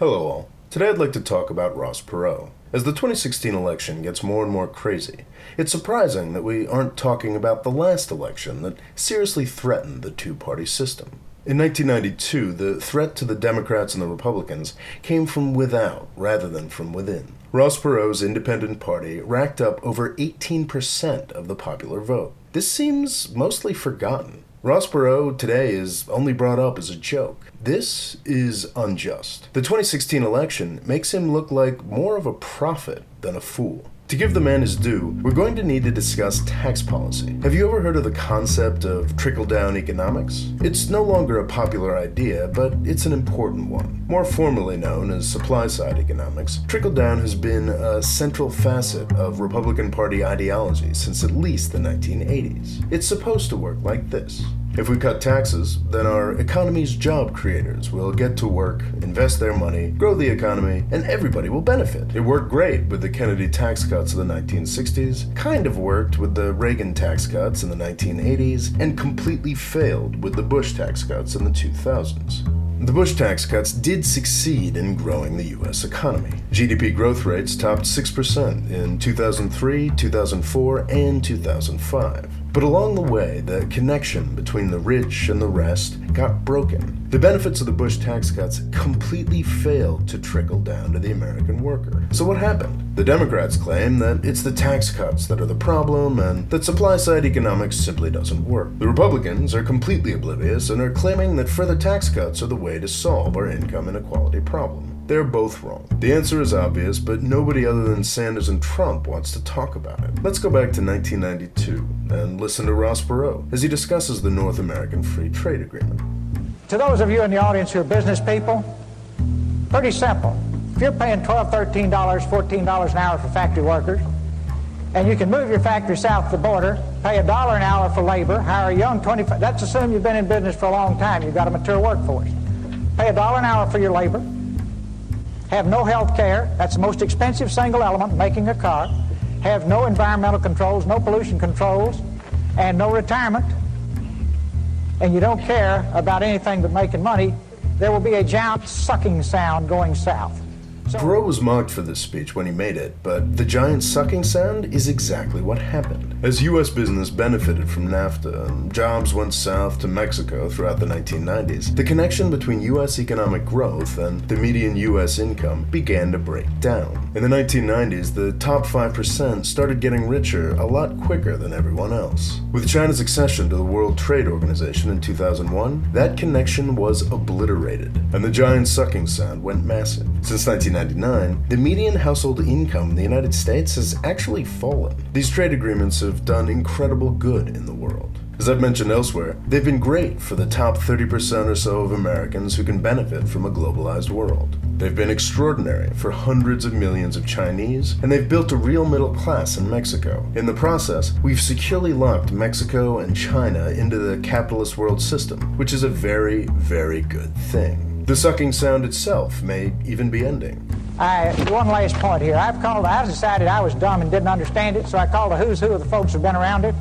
Hello all. Today I'd like to talk about Ross Perot. As the 2016 election gets more and more crazy, it's surprising that we aren't talking about the last election that seriously threatened the two-party system. In 1992, the threat to the Democrats and the Republicans came from without rather than from within. Ross Perot's independent party racked up over 18% of the popular vote. This seems mostly forgotten. Ross Perot today is only brought up as a joke. This is unjust. The 2016 election makes him look like more of a prophet than a fool. To give the man his due, we're going to need to discuss tax policy. Have you ever heard of the concept of trickle-down economics? It's no longer a popular idea, but it's an important one. More formally known as supply-side economics, trickle-down has been a central facet of Republican Party ideology since at least the 1980s. It's supposed to work like this. If we cut taxes, then our economy's job creators will get to work, invest their money, grow the economy, and everybody will benefit. It worked great with the Kennedy tax cuts of the 1960s, kind of worked with the Reagan tax cuts in the 1980s, and completely failed with the Bush tax cuts in the 2000s. The Bush tax cuts did succeed in growing the U.S. economy. GDP growth rates topped 6% in 2003, 2004, and 2005. But along the way, the connection between the rich and the rest got broken. The benefits of the Bush tax cuts completely failed to trickle down to the American worker. So what happened? The Democrats claim that it's the tax cuts that are the problem and that supply-side economics simply doesn't work. The Republicans are completely oblivious and are claiming that further tax cuts are the way to solve our income inequality problem. They're both wrong. The answer is obvious, but nobody other than Sanders and Trump wants to talk about it. Let's go back to 1992 and listen to Ross Perot as he discusses the North American Free Trade Agreement. To those of you in the audience who are business people, pretty simple. If you're paying $12, $13, $14 an hour for factory workers, and you can move your factory south of the border, pay $1 an hour for labor, hire a young 25, that's assuming you've been in business for a long time, you've got a mature workforce. Pay $1 an hour for your labor, have no health care, that's the most expensive single element in making a car, have no environmental controls, no pollution controls, and no retirement, and you don't care about anything but making money, there will be a giant sucking sound going south. Perot was mocked for this speech when he made it, but the giant sucking sound is exactly what happened. As U.S. business benefited from NAFTA and jobs went south to Mexico throughout the 1990s, the connection between U.S. economic growth and the median U.S. income began to break down. In the 1990s, the top 5% started getting richer a lot quicker than everyone else. With China's accession to the World Trade Organization in 2001, that connection was obliterated, and the giant sucking sound went massive. Since 1999, the median household income in the United States has actually fallen. These trade agreements have done incredible good in the world. As I've mentioned elsewhere, they've been great for the top 30% or so of Americans who can benefit from a globalized world. They've been extraordinary for hundreds of millions of Chinese, and they've built a real middle class in Mexico. In the process, we've securely locked Mexico and China into the capitalist world system, which is a very, very good thing. The sucking sound itself may even be ending. One last point here. I decided I was dumb and didn't understand it, so I called a who's who of the folks who've been around it.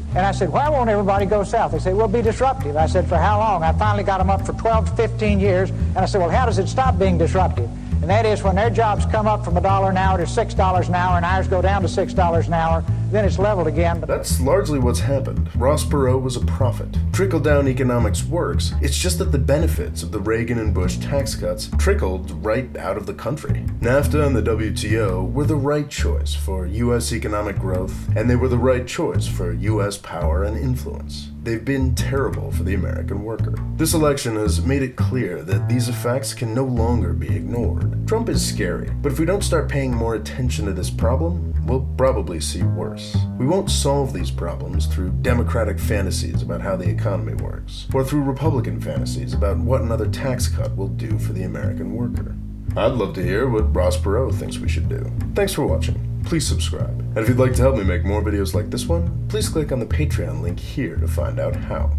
And I said, why won't everybody go south? They said, we'll be disruptive. I said, for how long? I finally got them up for 12 to 15 years. And I said, well, how does it stop being disruptive? And that is when their jobs come up from $1 an hour to $6 an hour and ours go down to $6 an hour, then it's leveled again. But that's largely what's happened. Ross Perot was a prophet. Trickle-down economics works. It's just that the benefits of the Reagan and Bush tax cuts trickled right out of the country. NAFTA and the WTO were the right choice for U.S. economic growth, and they were the right choice for U.S. power and influence. They've been terrible for the American worker. This election has made it clear that these effects can no longer be ignored. Trump is scary, but if we don't start paying more attention to this problem, we'll probably see worse. We won't solve these problems through Democratic fantasies about how the economy works, or through Republican fantasies about what another tax cut will do for the American worker. I'd love to hear what Ross Perot thinks we should do. Thanks for watching. Please subscribe. And if you'd like to help me make more videos like this one, please click on the Patreon link here to find out how.